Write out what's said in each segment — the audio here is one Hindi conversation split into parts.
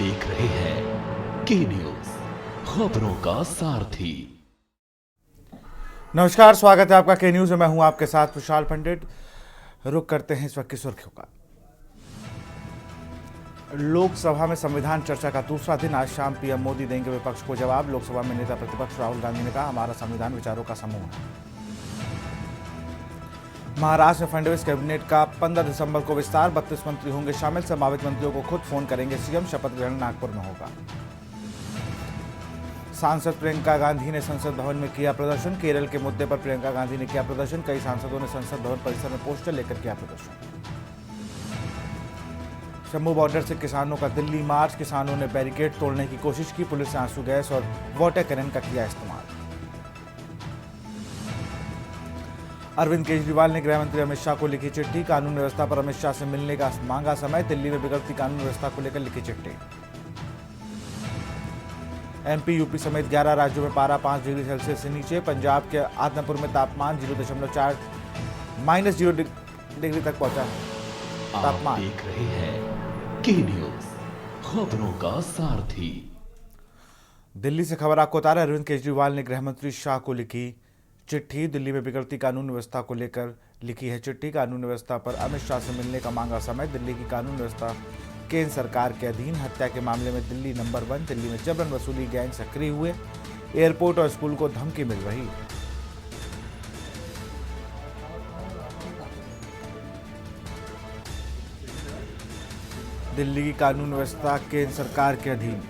देख रहे हैं के न्यूज, खबरों का सारथी। नमस्कार, स्वागत है आपका के न्यूज में। मैं हूं आपके साथ विशाल पंडित। रुक करते हैं इस वक्त की सुर्खियों का। लोकसभा में संविधान चर्चा का दूसरा दिन। आज शाम पीएम मोदी देंगे विपक्ष को जवाब। लोकसभा में नेता प्रतिपक्ष राहुल गांधी ने कहा, हमारा संविधान विचारों का समूह है। महाराष्ट्र में फडणवीस कैबिनेट का 15 दिसंबर को विस्तार। 32 मंत्री होंगे शामिल। संभावित मंत्रियों को खुद फोन करेंगे सीएम। शपथ ग्रहण नागपुर में होगा। सांसद प्रियंका गांधी ने संसद भवन में किया प्रदर्शन। केरल के मुद्दे पर प्रियंका गांधी ने किया प्रदर्शन। कई सांसदों ने संसद भवन परिसर में पोस्टर लेकर किया प्रदर्शन। जम्मू बॉर्डर से किसानों का दिल्ली मार्च। किसानों ने बैरिकेड तोड़ने की कोशिश की। पुलिस ने आंसू गैस और वाटर कैनन का किया इस्तेमाल। अरविंद केजरीवाल ने गृह मंत्री अमित शाह को लिखी चिट्ठी। कानून व्यवस्था पर अमित शाह से मिलने का मांगा समय। दिल्ली में बिगड़ती कानून व्यवस्था को लेकर लिखी चिट्ठी। एमपी यूपी समेत 11 राज्यों में पारा 5 डिग्री सेल्सियस से नीचे। पंजाब के आदमपुर में तापमान -0.4 डिग्री तक पहुंचा तापमान। देख रहे हैं के न्यूज, खबरों का सारथी। दिल्ली से खबर आपको बता रहे हैं, अरविंद केजरीवाल ने गृह मंत्री शाह को लिखी चिट्ठी। दिल्ली में बिगड़ती कानून व्यवस्था को लेकर लिखी है चिट्ठी। कानून व्यवस्था पर अमित शाह से मिलने का मांगा समय। दिल्ली की कानून व्यवस्था केंद्र सरकार के अधीन। हत्या के मामले में दिल्ली नंबर 1। दिल्ली में जबरन वसूली गैंग सक्रिय हुए। एयरपोर्ट और स्कूल को धमकी मिल रही। दिल्ली की कानून व्यवस्था केंद्र सरकार के अधीन।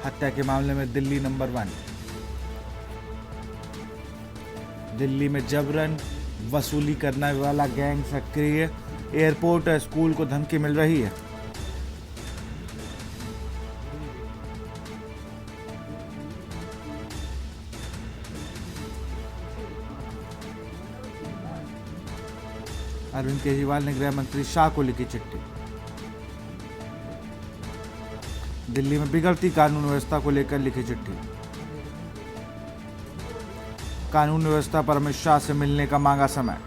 हत्या के मामले में दिल्ली नंबर 1। दिल्ली में जबरन वसूली करने वाला गैंग सक्रिय। एयरपोर्ट और स्कूल को धमकी मिल रही है। अरविंद केजरीवाल ने गृह मंत्री शाह को लिखी चिट्ठी। दिल्ली में बिगड़ती कानून व्यवस्था को लेकर लिखी चिट्ठी। कानून व्यवस्था पर अमित शाह से मिलने का मांगा समय।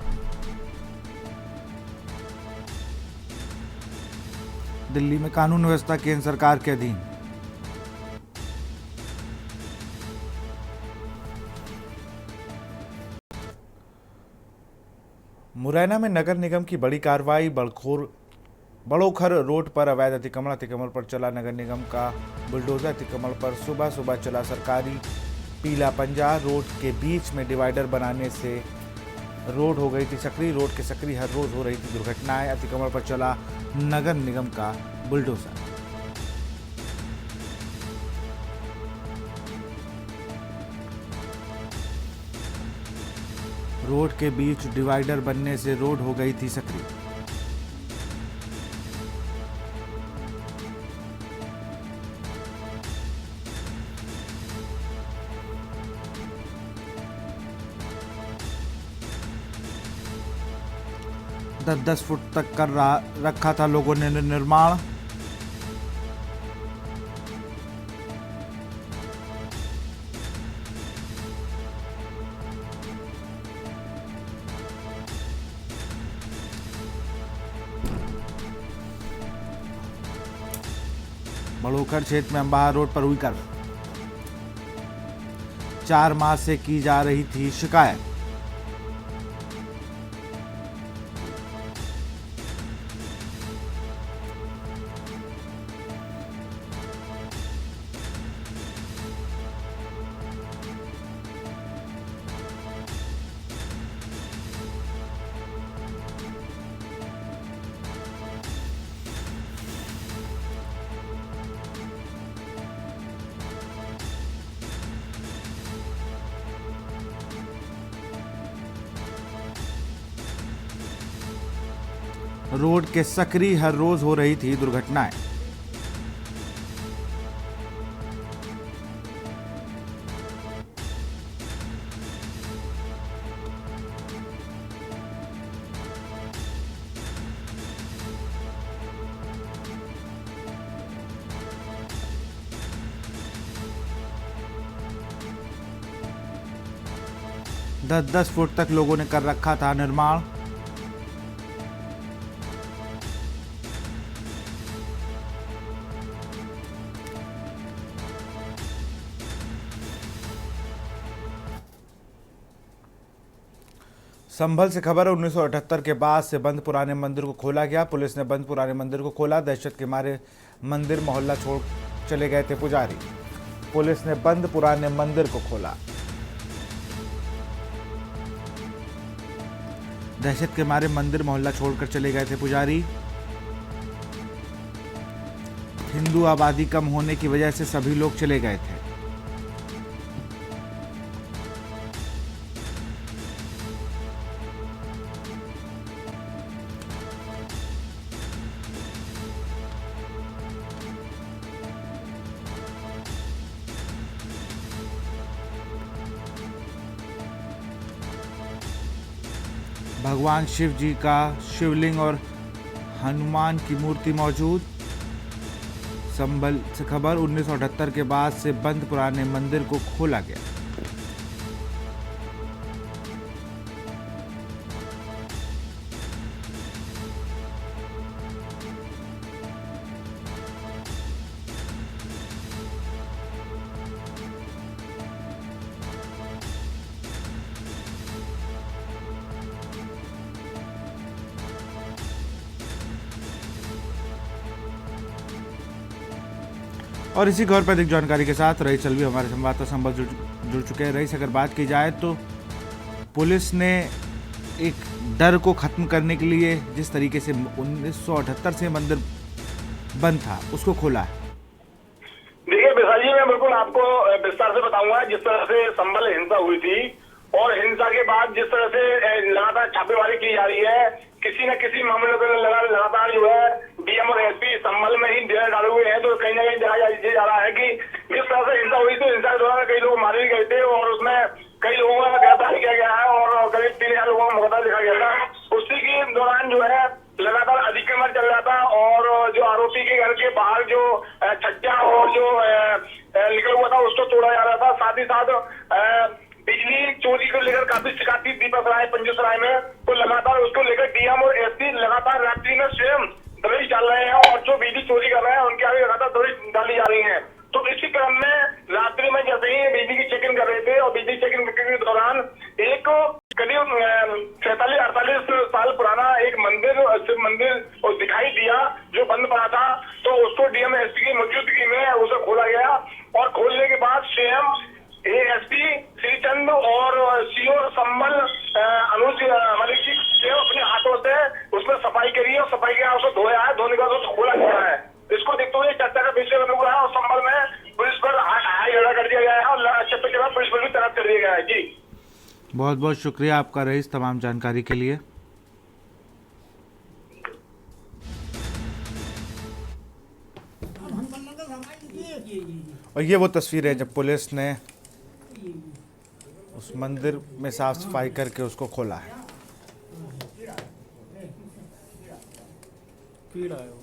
दिल्ली में कानून व्यवस्था केंद्र सरकार के अधीन। मुरैना में नगर निगम की बड़ी कार्रवाई। बड़ोखर रोड पर अवैध अतिक्रमण पर चला नगर निगम का बुलडोजर। अतिक्रमण पर सुबह सुबह चला सरकारी पीला पंजा। रोड के बीच में डिवाइडर बनाने से रोड हो गई थी सक्रिय। रोड के सक्रिय हर रोज हो रही थी दुर्घटनाएं। अतिक्रमण पर चला नगर निगम का बुलडोजर। रोड के बीच डिवाइडर बनने से रोड हो गई थी सक्रिय। दस फुट तक कर रखा था लोगों ने निर्माण। बड़ोखर क्षेत्र में अंबाहा रोड पर हुई कार्रवाई। 4 माह से की जा रही थी शिकायत। रोड के सक्रिय हर रोज हो रही थी दुर्घटनाएं। दस फुट तक लोगों ने कर रखा था निर्माण। संभल से खबर है, 1978 के बाद से बंद पुराने मंदिर को खोला गया। पुलिस ने बंद पुराने मंदिर को खोला। दहशत के मारे मंदिर मोहल्ला छोड़ चले गए थे पुजारी। पुलिस ने बंद पुराने मंदिर को खोला। दहशत के मारे मंदिर मोहल्ला छोड़कर चले गए थे पुजारी। हिंदू आबादी कम होने की वजह से सभी लोग चले गए थे। भगवान शिव जी का शिवलिंग और हनुमान की मूर्ति मौजूद। संभल से खबर, 1978 के बाद से बंद पुराने मंदिर को खोला गया। और इसी खबर पर अधिक जानकारी के साथ रईस अलवी हमारे संवाददाता संभल जुड़ चुके हैं। रईस, अगर बात की जाए तो पुलिस ने एक डर को खत्म करने के लिए जिस तरीके से 1978 से मंदिर बंद था उसको खोला है। देखिए विशाल जी, मैं बिल्कुल आपको विस्तार से बताऊंगा। जिस तरह से संभल हिंसा हुई थी और हिंसा के बाद जिस तरह से लगातार छापेमारी की जा रही है, किसी न किसी मामले को लगातार जो है डीएम और एसपी संभल में ही डेरा डाले हुए हैं। तो कहीं ना कहीं देखा जा रहा है कि जिस तरह से हिंसा हुई थी, हिंसा के दौरान कई लोग मारे गए थे और उसमें कई लोगों का गिरफ्तार किया गया है और करीब 3000 लोगों का मुकदमा लिखा गया था। उसी के दौरान जो है लगातार अतिक्रमण चल रहा था और जो आरोपी के घर के बाहर जो छज्जा और जो निकल हुआ था उसको तोड़ा जा रहा था। साथ ही साथ बिजली चोरी को लेकर काफी शिकायत थी दीपकसराय पंजसराय में। तो लगातार उसको लेकर डीएम और एसपी लगातार रात्रि में स्वयं दबिश डाल रहे हैं और जो बिजली चोरी कर रहे हैं उनके आगे लगातार दबिश डाली जा रही है। तो इसी क्रम में रात्रि में जैसे ही बिजली की चेकिंग कर रहे थे और बिजली चेकिंग के दौरान एक करीब 47-48 साल पुराना एक मंदिर, शिव मंदिर दिखाई दिया जो बंद पड़ा था। तो उसको डीएम एसपी की मौजूदगी में उसे खोला गया और खोलने के बाद स्वयं एएसपी श्रीचंद और सीओ संभल अनुज मलिक जी अपने हाथों से उसमें सफाई करी है और सफाई के उसको धोया है। धोने के बाद उसको खोला गया है। इसको देखते हुए चर्चा का विषय बना हुआ है और संभल में पुलिस पर हाई अलर्ट कर दिया गया है और चप्पे के बाद पुलिस पर भी तैनात कर दिया गया है। जी बहुत बहुत शुक्रिया आपका रईस तमाम जानकारी के लिए। और ये वो तस्वीर है जब पुलिस ने उस मंदिर में साफ सफाई करके उसको खोला है। कीड़ा है वो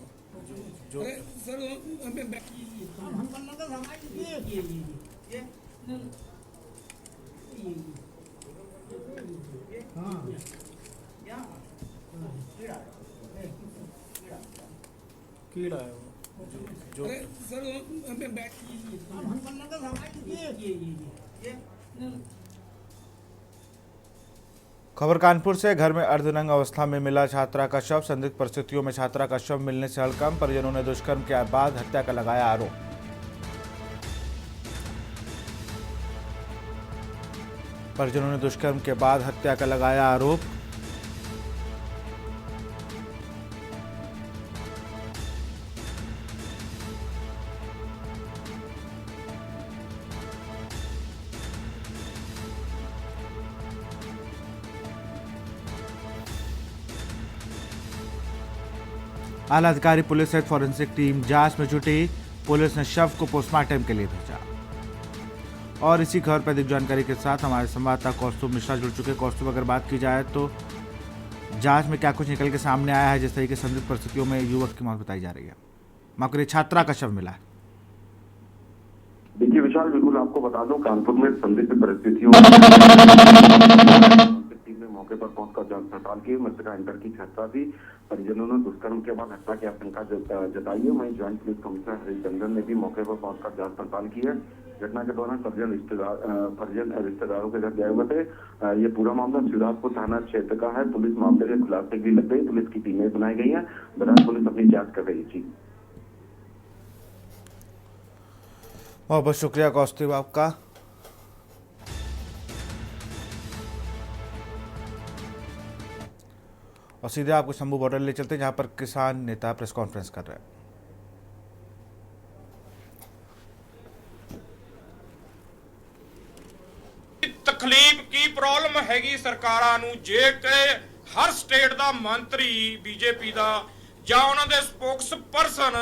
खबर कानपुर से, घर में अर्धनग्न अवस्था में मिला छात्रा का शव। संदिग्ध परिस्थितियों में छात्रा का शव मिलने से हड़कंप। परिजनों ने दुष्कर्म के बाद हत्या का लगाया आरोप। परिजनों ने दुष्कर्म के बाद हत्या का लगाया आरोप। आला अधिकारी पुलिस सहित फॉरेंसिक टीम जांच में जुटी। पुलिस ने शव को पोस्टमार्टम के लिए भेजा। और इसी खबर पर अधिक जानकारी के साथ हमारे संवाददाता कौस्तुभ मिश्रा जुड़ चुके हैं। कौस्तुभ, अगर बात की जाए तो जांच में क्या कुछ निकल के सामने आया है? जिस तरीके से संदिग्ध परिस्थितियों में युवक की मौत बताई जा रही है, माफ करिए छात्रा का शव मिला है। देखिए विशाल, बिल्कुल आपको बता दूं, कानपुर में संदिग्ध परिस्थितियों टीम ने मौके पर पहुंचकर जांच पड़ताल की। मृतका इंटर की छात्रा थी। परिजनों ने दुष्कर्म के बाद हत्या की आशंका जताई है। वहीं ज्वाइंट पुलिस कमिश्नर हरिचंदन ने भी मौके पर पहुंचकर जांच पड़ताल की है। घटना के दौरान परिजन रिश्तेदारों के घर गए हुए थे। ये पूरा मामला शिवराजपुर थाना क्षेत्र का है। पुलिस मामले के खुलासे के लिए लग गई। पुलिस की टीमें बनाई गई हैं। बहरहाल पुलिस अपनी जांच कर रही थी। बहुत बहुत शुक्रिया कौस्तुभ आपका। और सीधे आपको शंभू बॉर्डर ले चलते हैं जहां पर किसान नेता प्रेस कॉन्फ्रेंस कर रहे हैं। ਤਕਲੀਫ ਕੀ ਪ੍ਰੋਬਲਮ ਹੈਗੀ ਸਰਕਾਰਾਂ ਨੂੰ ਜੇ ਕਿ ਹਰ ਸਟੇਟ ਦਾ ਮੰਤਰੀ ਬੀਜੇਪੀ ਦਾ ਜਾਂ ਉਹਨਾਂ ਦੇ ਸਪੋਕਸ ਪਰਸਨ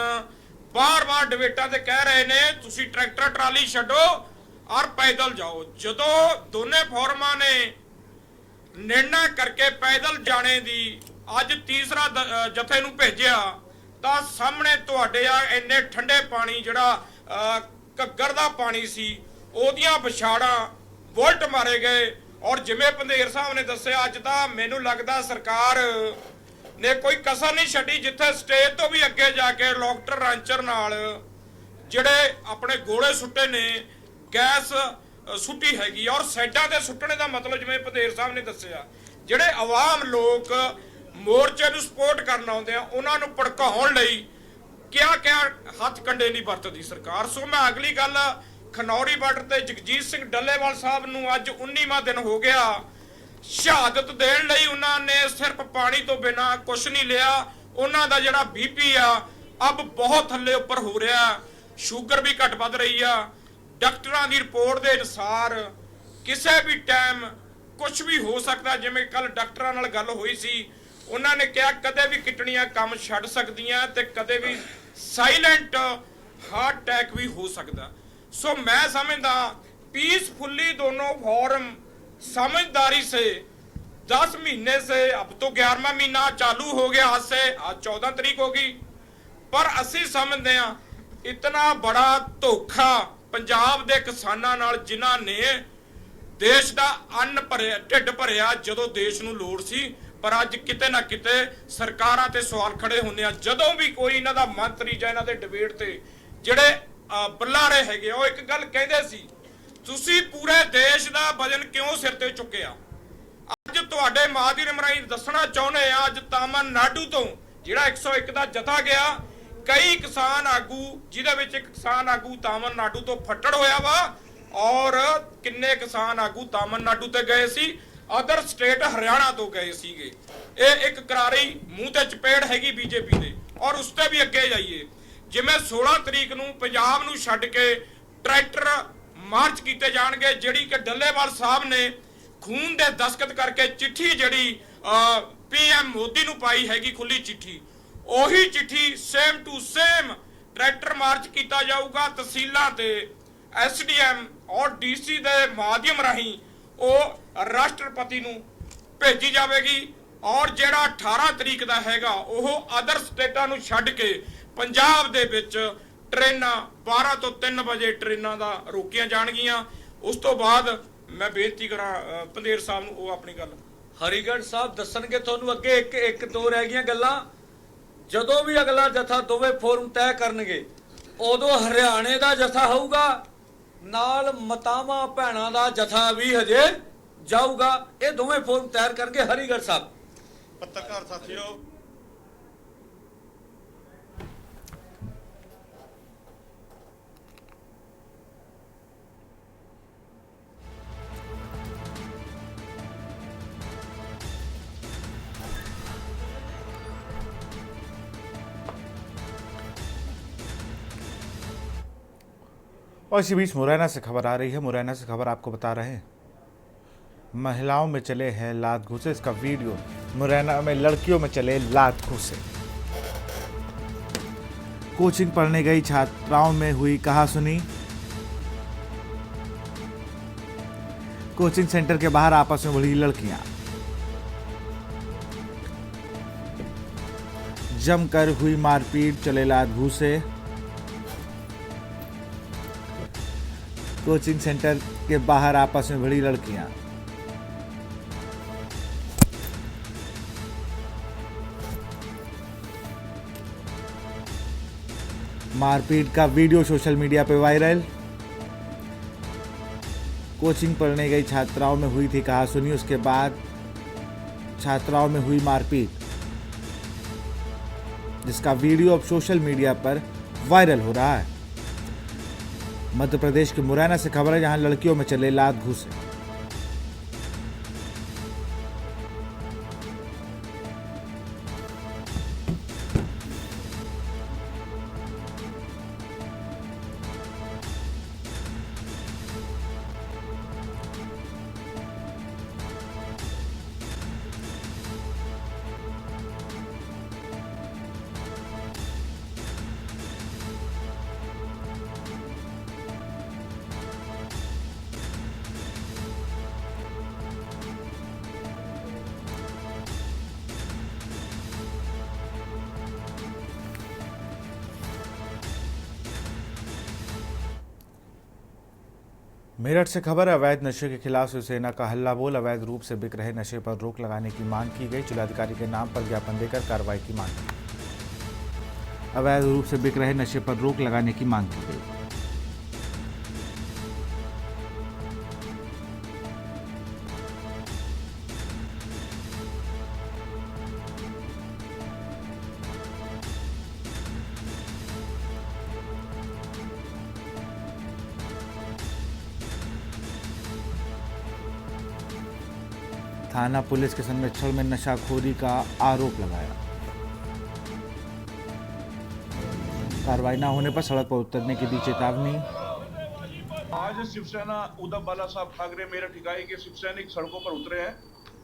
ਬਾਰ-ਬਾਰ ਡਿਬੇਟਾਂ ਤੇ ਕਹਿ ਰਹੇ ਨੇ ਤੁਸੀਂ ਟਰੈਕਟਰ ਟਰਾਲੀ ਛੱਡੋ ਔਰ ਪੈਦਲ ਜਾਓ। ਜਦੋਂ ਦੋਨੇ ਫੋਰਮਾਂ ਨੇ ਨਿਰਣਾ ਕਰਕੇ ਪੈਦਲ ਜਾਣੇ ਦੀ ਅੱਜ ਤੀਸਰਾ ਜਥੇ ਨੂੰ ਭੇਜਿਆ ਤਾਂ ਸਾਹਮਣੇ ਤੁਹਾਡੇ ਆ ਇੰਨੇ ਠੰਡੇ ਪਾਣੀ ਜਿਹੜਾ ਘੱਗਰ ਦਾ ਪਾਣੀ ਸੀ ਉਹਦੀਆਂ ਵਿਛਾੜਾਂ ਵੋਲਟ ਮਾਰੇ ਗਏ। ਔਰ ਜਿਵੇਂ ਪੰਧੇਰ ਸਾਹਿਬ ਨੇ ਦੱਸਿਆ ਅੱਜ ਤਾਂ ਮੈਨੂੰ ਲੱਗਦਾ ਸਰਕਾਰ ਨੇ ਕੋਈ ਕਸਰ ਨਹੀਂ ਛੱਡੀ ਜਿੱਥੇ ਸਟੇਜ ਤੋਂ ਵੀ ਅੱਗੇ ਜਾ ਕੇ ਡਾਕਟਰ ਰਾਂਚਰ ਨਾਲ ਜਿਹੜੇ ਆਪਣੇ ਗੋਲੇ ਸੁੱਟੇ ਨੇ ਗੈਸ ਸੁੱਟੀ ਹੈਗੀ। ਔਰ ਸਾਈਡਾਂ ਤੇ ਸੁੱਟਣੇ ਦਾ ਮਤਲਬ ਜਿਵੇਂ ਪੰਧੇਰ ਸਾਹਿਬ ਨੇ ਦੱਸਿਆ ਜਿਹੜੇ ਆਵਾਮ ਲੋਕ ਮੋਰਚੇ ਨੂੰ ਸਪੋਰਟ ਕਰਨ ਆਉਂਦੇ ਆ ਉਹਨਾਂ ਨੂੰ ਭੜਕਾਉਣ ਲਈ ਕਿਆ ਹੱਥ ਕੰਡੇ ਨਹੀਂ ਵਰਤਦੀ ਸਰਕਾਰ। ਸੋ ਮੈਂ ਅਗਲੀ ਗੱਲ ਖਨੌਰੀ ਬਾਰਡਰ ਤੇ ਜਗਜੀਤ ਸਿੰਘ ਡੱਲੇਵਾਲ ਸਾਹਿਬ ਨੂੰ ਅੱਜ 19ਵਾਂ ਦਿਨ ਹੋ ਗਿਆ ਸ਼ਹਾਦਤ ਦੇਣ ਲਈ ਉਹਨਾਂ ਨੇ ਸਿਰਫ ਪਾਣੀ ਤੋਂ ਬਿਨਾ ਕੁਝ ਨਹੀਂ ਲਿਆ। ਉਹਨਾਂ ਦਾ ਜਿਹੜਾ ਬੀਪੀ ਆ ਅਬ ਬਹੁਤ ਥੱਲੇ ਉੱਪਰ ਹੋ ਰਿਹਾ, ਸ਼ੂਗਰ ਵੀ ਘਟ ਵੱਧ ਰਹੀ ਆ। ਡਾਕਟਰਾਂ ਦੀ ਰਿਪੋਰਟ ਦੇ ਅਨੁਸਾਰ ਕਿਸੇ ਵੀ ਟਾਈਮ ਕੁਝ ਵੀ ਹੋ ਸਕਦਾ। ਜਿਵੇਂ ਕੱਲ ਡਾਕਟਰਾਂ ਨਾਲ ਗੱਲ ਹੋਈ ਸੀ ਉਹਨਾਂ ਨੇ ਕਿਹਾ ਕਦੇ ਵੀ ਕਿਡਨੀਆਂ ਕੰਮ ਛੱਡ ਸਕਦੀਆਂ ਤੇ ਕਦੇ ਵੀ ਸਾਇਲੈਂਟ ਹਾਰਟ ਅਟੈਕ ਵੀ ਹੋ ਸਕਦਾ। सो मैं समझदा पीसफुली दोनों फॉर्म समझदारी से 10 महीने से अब तो 11वां महीना चालू हो गया, आज से आज 14 तारीख होगी। पर असी समझते हैं इतना बड़ा धोखा पंजाब दे किसानां नाल जिन्हां ने देश दा अन्न भरिया ढिड भरिया जदों देश नूं लोड़ सी। पर अज किते ना किते सरकारां ते सवाल खड़े होंदे आ जदों भी कोई इन्हां दा मंत्री जां इन्हां दे डिबेट ते ਜਿਹੜੇ ਬੁਲਾਰੇ ਹੈਗੇ ਉਹ ਇੱਕ ਗੱਲ ਕਹਿੰਦੇ ਸੀ ਤੁਸੀਂ ਪੂਰੇ ਦੇਸ਼ ਦਾ ਵਜਨ ਕਿਉਂ ਸਿਰ ਤੇ ਚੁੱਕਿਆ। ਅੱਜ ਤੁਹਾਡੇ ਮਾਧਿਅਮ ਰਾਹੀਂ ਦੱਸਣਾ ਚਾਹੁੰਦੇ ਆ ਅੱਜ ਤਾਮਿਲਨਾਡੂ ਤੋਂ ਜਿਹੜਾ 101 ਦਾ ਜਥਾ ਗਿਆ ਕਈ ਕਿਸਾਨ ਆਗੂ ਜਿਹਦੇ ਵਿੱਚ ਇੱਕ ਕਿਸਾਨ ਆਗੂ ਤਾਮਿਲਨਾਡੂ ਤੋਂ ਫੱਟੜ ਹੋਇਆ ਵਾ ਔਰ ਕਿੰਨੇ ਕਿਸਾਨ ਆਗੂ ਤਾਮਿਲਨਾਡੂ ਤੇ ਗਏ ਸੀ ਅਦਰ ਸਟੇਟ ਹਰਿਆਣਾ ਤੋਂ ਗਏ ਸੀਗੇ। ਇਹ ਇੱਕ ਕਰਾਰੀ ਮੂੰਹ ਤੇ ਚਪੇੜ ਹੈਗੀ ਬੀਜੇਪੀ ਦੇ। ਔਰ ਉਸ ਤੇ ਵੀ ਅੱਗੇ ਜਾਈਏ ਜਿਵੇਂ 16 ਤਰੀਕ ਨੂੰ ਪੰਜਾਬ ਨੂੰ ਛੱਡ ਕੇ ਟਰੈਕਟਰ ਮਾਰਚ ਕੀਤੇ ਜਾਣਗੇ ਜਿਹੜੀ ਕਿ ਡੱਲੇਵਾਲ ਸਾਹਿਬ ਨੇ ਖੂਨ ਦੇ ਦਸਤਖਤ ਕਰਕੇ ਚਿੱਠੀ ਜਿਹੜੀ PM ਮੋਦੀ ਨੂੰ ਪਾਈ ਹੈਗੀ ਖੁੱਲੀ ਚਿੱਠੀ ਉਹੀ ਚਿੱਠੀ same to same tractor march ਕੀਤਾ ਜਾਊਗਾ ਤਹਿਸੀਲਾਂ ਤੇ SDM ਔਰ DC ਦੇ ਮਾਧਿਅਮ ਰਾਹੀਂ ਉਹ ਰਾਸ਼ਟਰਪਤੀ ਨੂੰ ਭੇਜੀ ਜਾਵੇਗੀ। ਔਰ ਜਿਹੜਾ 18 ਤਰੀਕ ਦਾ ਹੈਗਾ ਉਹ ਅਦਰ ਸਟੇਟਾਂ ਨੂੰ ਛੱਡ ਕੇ ਪੰਜਾਬ ਦੇ ਵਿੱਚ ਟ੍ਰੇਨਾਂ 12 ਤੋਂ 3 ਵਜੇ ਟ੍ਰੇਨਾਂ ਦਾ ਰੋਕੀਆਂ ਜਾਣਗੀਆਂ। ਉਸ ਤੋਂ ਬਾਅਦ ਮੈਂ ਬੇਨਤੀ ਕਰਾਂ ਪੰਧੇਰ ਸਾਹਿਬ ਨੂੰ ਉਹ ਆਪਣੀ ਗੱਲ ਹਰੀਗੜ੍ਹ ਸਾਹਿਬ ਦੱਸਣਗੇ ਤੁਹਾਨੂੰ ਅੱਗੇ ਇੱਕ ਦੋ ਰਹਿ ਗਈਆਂ ਗੱਲਾਂ। ਜਦੋਂ ਵੀ ਅਗਲਾ ਜਥਾ ਦੋਵੇਂ ਫੋਰਮ ਤੈਅ ਕਰਨਗੇ ਉਦੋਂ ਹਰਿਆਣੇ ਦਾ ਜਥਾ ਹੋਊਗਾ ਨਾਲ ਮਤਾਵਾਂ ਭੈਣਾਂ ਦਾ ਜਥਾ ਵੀ ਹਜੇ ਜਾਊਗਾ। ਇਹ ਦੋਵੇਂ ਫੋਰਮ ਤੈਅ ਕਰਕੇ ਹਰੀਗੜ੍ਹ ਸਾਹਿਬ ਪੱਤਰਕਾਰ ਸਾਥੀਓ और इसी बीच मुरैना से खबर आ रही है। मुरैना से खबर आपको बता रहे हैं महिलाओं में चले हैं लात घूसे। इसका वीडियो मुरैना में लड़कियों में चले लात घूसे। कोचिंग पढ़ने गई छात्राओं में हुई कहासुनी। कोचिंग सेंटर के बाहर आपस में भिड़ी लड़कियां। जमकर हुई मारपीट, चले लात घूसे। कोचिंग सेंटर के बाहर आपस में भिड़ी लड़कियां। मारपीट का वीडियो सोशल मीडिया पे वायरल। कोचिंग पढ़ने गई छात्राओं में हुई थी कहासुनी। उसके बाद छात्राओं में हुई मारपीट, जिसका वीडियो अब सोशल मीडिया पर वायरल हो रहा है। मध्य प्रदेश के मुरैना से खबर है, जहां लड़कियों में चले लात घूसे। मेरठ से खबर है, अवैध नशे के खिलाफ शिवसेना का हल्ला बोल। अवैध रूप से बिक रहे नशे पर रोक लगाने की मांग की गई। जिलाधिकारी के नाम पर ज्ञापन देकर कार्रवाई की मांग की। अवैध रूप से बिक रहे नशे पर रोक लगाने की मांग की गई। थाना पुलिस के संरक्षण में नशाखोरी का आरोप लगाया। कार्रवाई न होने पर सड़क पर उतरने की दी चेतावनी। आज शिवसेना उद्धव बाला साहब ठाकरे मेरठ इकाई के शिवसैनिक सड़कों पर उतरे हैं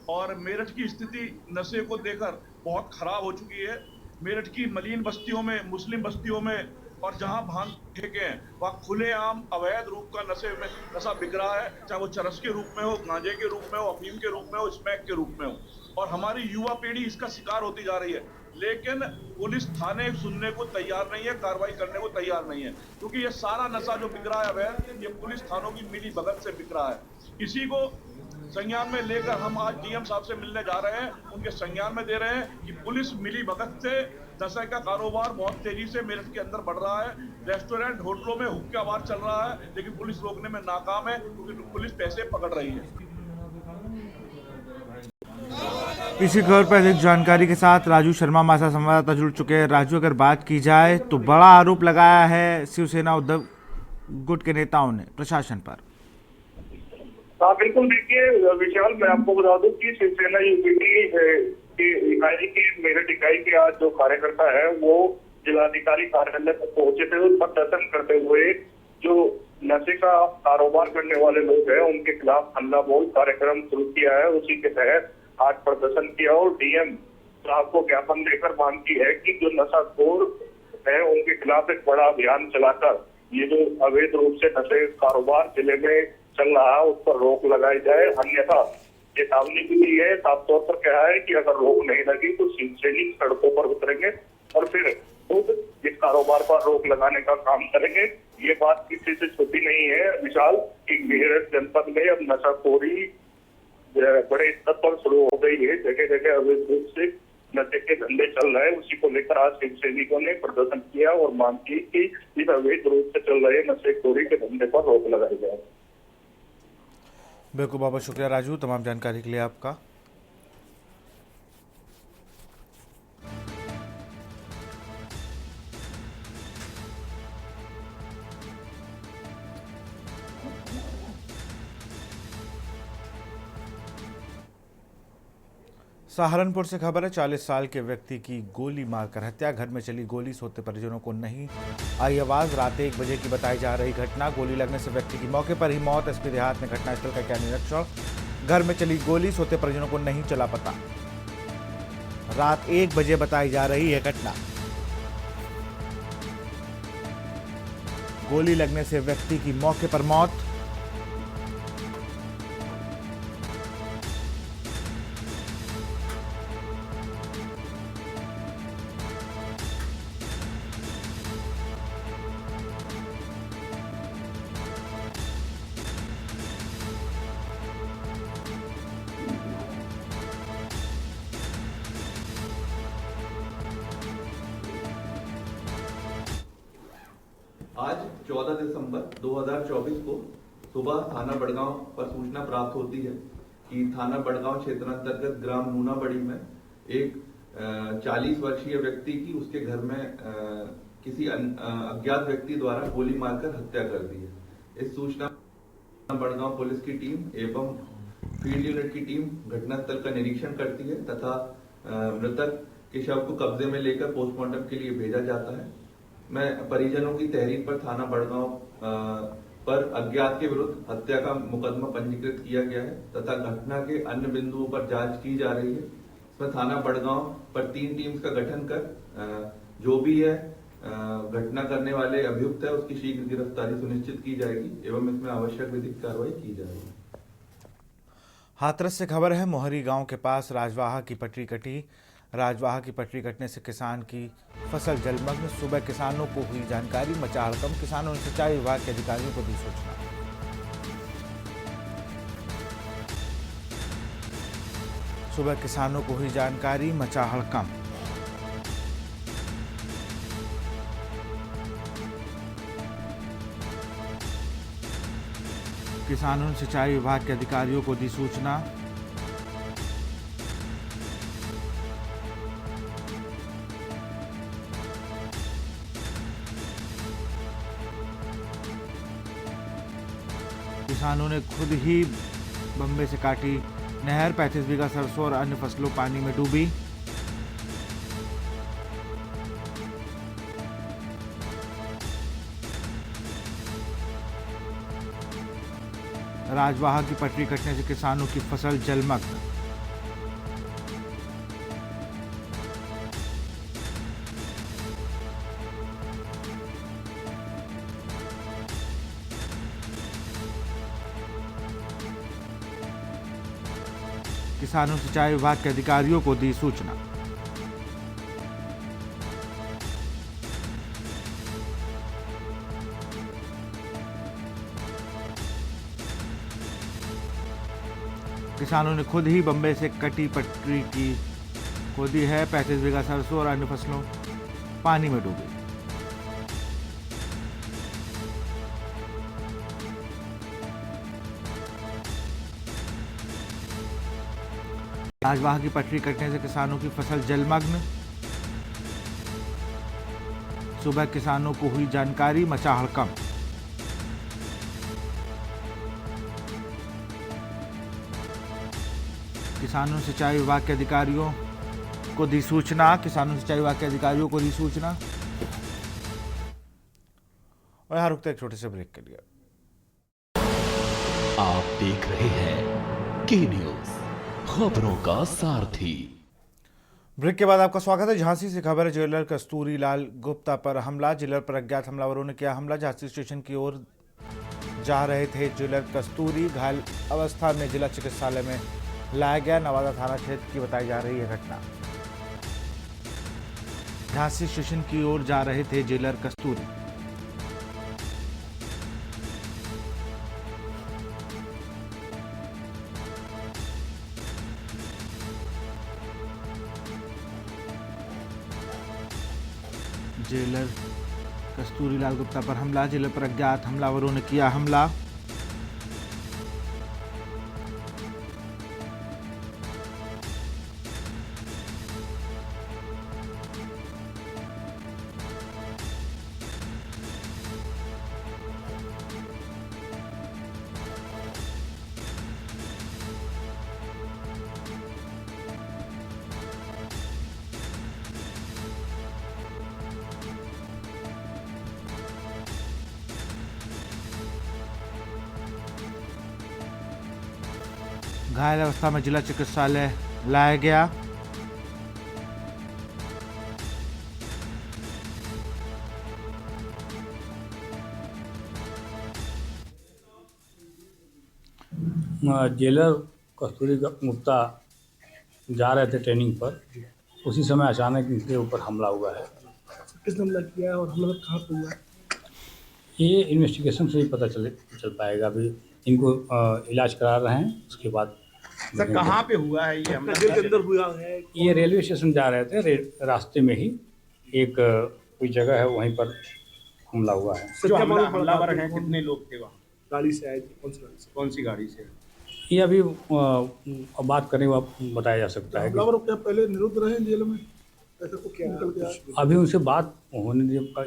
और मेरठ की स्थिति नशे को देकर बहुत खराब हो चुकी है। मेरठ की मलिन बस्तियों में, मुस्लिम बस्तियों में और जहां भांग ठेके हैं वहां खुलेआम अवैध रूप का नशा बिक रहा है, चाहे वो चरस के रूप में हो, गांजे के रूप में हो, अफीम के रूप में हो, स्मैक के रूप में हो। और हमारी युवा पीढ़ी इसका शिकार होती जा रही है, लेकिन पुलिस थाने सुनने को तैयार नहीं है, कार्रवाई करने को तैयार नहीं है, क्योंकि ये सारा नशा जो बिक रहा है अवैध, ये पुलिस थानों की मिली भगत से बिक रहा है। इसी को संज्ञान में लेकर हम आज डीएम साहब से मिलने जा रहे हैं, उनके संज्ञान में दे रहे हैं कि पुलिस मिली भगत से नशे का कारोबार बहुत तेजी से मेरठ के अंदर बढ़ रहा है। रेस्टोरेंट, होटलों में हुक्काबार चल रहा है, लेकिन पुलिस रोकने में नाकाम है, क्योंकि पुलिस पैसे पकड़ रही है। इसी खबर पर अधिक जानकारी के साथ राजू शर्मा हमारे संवाददाता जुड़ चुके हैं। राजू, अगर बात की जाए तो बड़ा आरोप लगाया है शिवसेना उद्धव गुट के नेताओं ने प्रशासन पर। हाँ बिल्कुल, देखिए विशाल, मैं आपको बता दूं कि शिवसेना यूपीटी के इकाई के मेरठ इकाई के आज जो कार्यकर्ता है वो जिलाधिकारी कार्यालय पर पहुंचे थे और प्रदर्शन करते हुए जो नशे का कारोबार करने वाले लोग हैं उनके खिलाफ हल्ला बोल कार्यक्रम शुरू किया है। उसी के तहत आज प्रदर्शन किया और डीएम साहब को ज्ञापन देकर मांग की है कि जो नशाखोर है उनके खिलाफ एक बड़ा अभियान चलाकर ये जो अवैध रूप से नशे कारोबार जिले में चल रहा है उस पर रोक लगाई जाए, अन्यथा चेतावनी भी दी है। साफ तौर पर कहा है कि अगर रोक नहीं लगी तो शिवसैनिक सड़कों पर उतरेंगे और फिर खुद इस कारोबार पर रोक लगाने का काम करेंगे। ये बात किसी से छुपी नहीं है विशाल कि मेरठ जनपद में अब नशाखोरी बड़े स्तर पर शुरू हो गई है। जगह जगह अवैध रूप से नशे के धंधे चल रहे हैं। उसी को लेकर आज शिव सैनिकों ने प्रदर्शन किया और मांग की कि इस अवैध रूप से चल रहे नशेखोरी के धंधे पर रोक लगाई जाए। बिल्कुल, बहुत बहुत शुक्रिया राजू तमाम जानकारी के लिए आपका। सहारनपुर से खबर है, 40 साल के व्यक्ति की गोली मारकर हत्या। घर में चली गोली, सोते परिजनों को नहीं आई आवाज। रात 1 बजे की बताई जा रही घटना। गोली लगने से व्यक्ति की मौके पर ही मौत। एसपी देहात ने घटनास्थल का किया निरीक्षण। घर में चली गोली, सोते परिजनों को नहीं चला पता। रात 1 बजे बताई जा रही है घटना। गोली लगने से व्यक्ति की मौके पर मौत। आज 14 दिसंबर 2024 को सुबह थाना बड़गांव पर सूचना प्राप्त होती है कि थाना बड़गांव क्षेत्रांतर्गत ग्राम नूनाबड़ी में एक 40 वर्षीय व्यक्ति की उसके घर में किसी अज्ञात व्यक्ति द्वारा गोली मारकर हत्या कर दी है। इस सूचना बड़गांव पुलिस की टीम एवं फील्ड यूनिट की टीम घटनास्थल का निरीक्षण करती है तथा मृतक के शव को कब्जे में लेकर पोस्टमार्टम के लिए भेजा जाता है। मैं परिजनों की तहरीर पर थाना बड़गांव पर अज्ञात के विरुद्ध हत्या का मुकदमा पंजीकृत किया गया है तथा घटना के अन्य बिंदुओं पर जांच की जा रही है। इसमें थाना बड़गांव पर 3 टीम्स का गठन कर जो भी है घटना करने वाले अभियुक्त है उसकी शीघ्र गिरफ्तारी सुनिश्चित की जाएगी एवं इसमें आवश्यक विधिक कार्रवाई की जाएगी। हाथरस से खबर है, मोहरी गांव के पास राजवाहा की पटरी कटी। राजवाहा की पटरी कटने से किसान की फसल जलमग्न। सुबह किसानों को हुई जानकारी, मचा हड़कंप। किसानों ने सिंचाई विभाग के अधिकारियों को दी सूचना। सुबह किसानों को हुई जानकारी, मचा हड़कंप। किसानों ने सिंचाई विभाग के अधिकारियों को दी सूचना। किसानों ने खुद ही बम्बे से काटी नहर। 35 बीघा सरसों और अन्य फसलों पानी में डूबी। राजवाहा की पटरी कटने से किसानों की फसल जलमग्न। किसानों सिंचाई विभाग के अधिकारियों को दी सूचना। किसानों ने खुद ही बम्बे से कटी पटरी की खोदी है। 35 बीघा सरसों और अन्य फसलों पानी में डूबी। राजवाहा की पटरी कटने से किसानों की फसल जलमग्न। सुबह किसानों को हुई जानकारी, मचा हड़कंप। किसानों सिंचाई विभाग के अधिकारियों को दी सूचना। किसानों सिंचाई विभाग के अधिकारियों को दी सूचना। और यहाँ रुकते एक छोटे से ब्रेक के लिए। आप देख रहे हैं के न्यूज, खबरों का सारथी। ब्रेक के बाद आपका स्वागत है। झांसी से खबर है, ज्वेलर कस्तूरी लाल गुप्ता पर हमला। ज्वेलर पर अज्ञात हमलावरों ने किया हमला। झांसी स्टेशन की ओर जा रहे थे ज्वेलर कस्तूरी। घायल अवस्था में जिला चिकित्सालय में लाया गया। नवादा थाना क्षेत्र की बताई जा रही है घटना। झांसी स्टेशन की ओर जा रहे थे ज्वेलर कस्तूरी। जेलर कस्तूरी लाल गुप्ता पर हमला। जेलर पर अज्ञात हमलावरों ने किया हमला। घायल अवस्था में जिला चिकित्सालय लाया गया। जेलर कस्तूरी गुप्ता जा रहे थे ट्रेनिंग पर, उसी समय अचानक इनके ऊपर हमला हुआ है। किसने हमला किया है और हमला कहाँ पे हुआ है? ये इन्वेस्टिगेशन से ही पता चल पाएगा। अभी इनको इलाज करा रहे हैं, उसके बाद सर कहाँ पे हुआ है ये हमला? जेल के अंदर हुआ है? ये रेलवे स्टेशन जा रहे थे, रास्ते में ही एक कोई जगह है, वहीं पर हमला हुआ है। जो हमलावर हैं कितने लोग थे वहाँ? गाड़ी से आए थे, कौन सी गाड़ी से? कौन सी गाड़ी से? ये अभी बात करने के बाद बताया जा सकता है हमलावर कि क्या पहले निरुद्ध रहे जेल में, ऐसा कुछ निकल के आया? अभी उनसे बात होने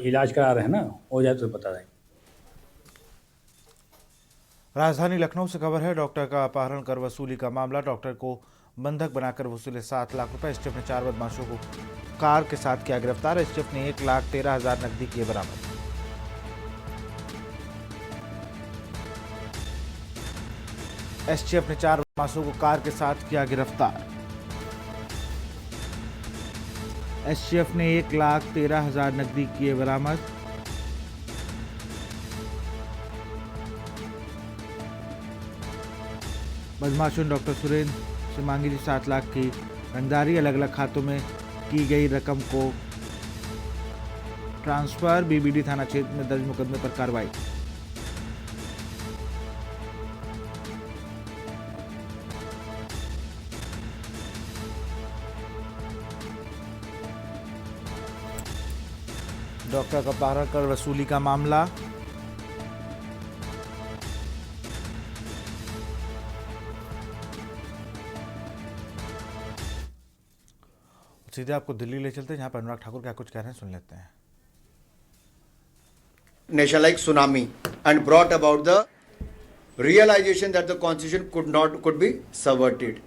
इलाज करा रहे हैं ना, हो जाए तो बता देंगे। राजधानी लखनऊ से खबर है, डॉक्टर का अपहरण कर वसूली का मामला। डॉक्टर को बंधक बनाकर वसूले 7 लाख रुपए। एसटीएफ ने 4 बदमाशों को कार के साथ किया गिरफ्तार। एसटीएफ ने 1,13,000 नकदी किए बरामद। एसटीएफ ने 4 बदमाशों को कार के साथ किया गिरफ्तार। एसटीएफ ने 1,13,000 नकदी किए बरामद। बदमाशों ने डॉक्टर सुरेंद्र से मांगी थी 7 लाख की रंगदारी। अलग अलग खातों में की गई रकम को ट्रांसफर। बीबीडी थाना क्षेत्र में दर्ज मुकदमे पर कार्रवाई। डॉक्टर का अपहरण कर वसूली का मामला। सीधे आपको दिल्ली ले चलते हैं, जहां पर अनुराग ठाकुर क्या कुछ कह रहे हैं, सुन लेते हैं। Nation like tsunami and brought about the realization that the constitution could be subverted.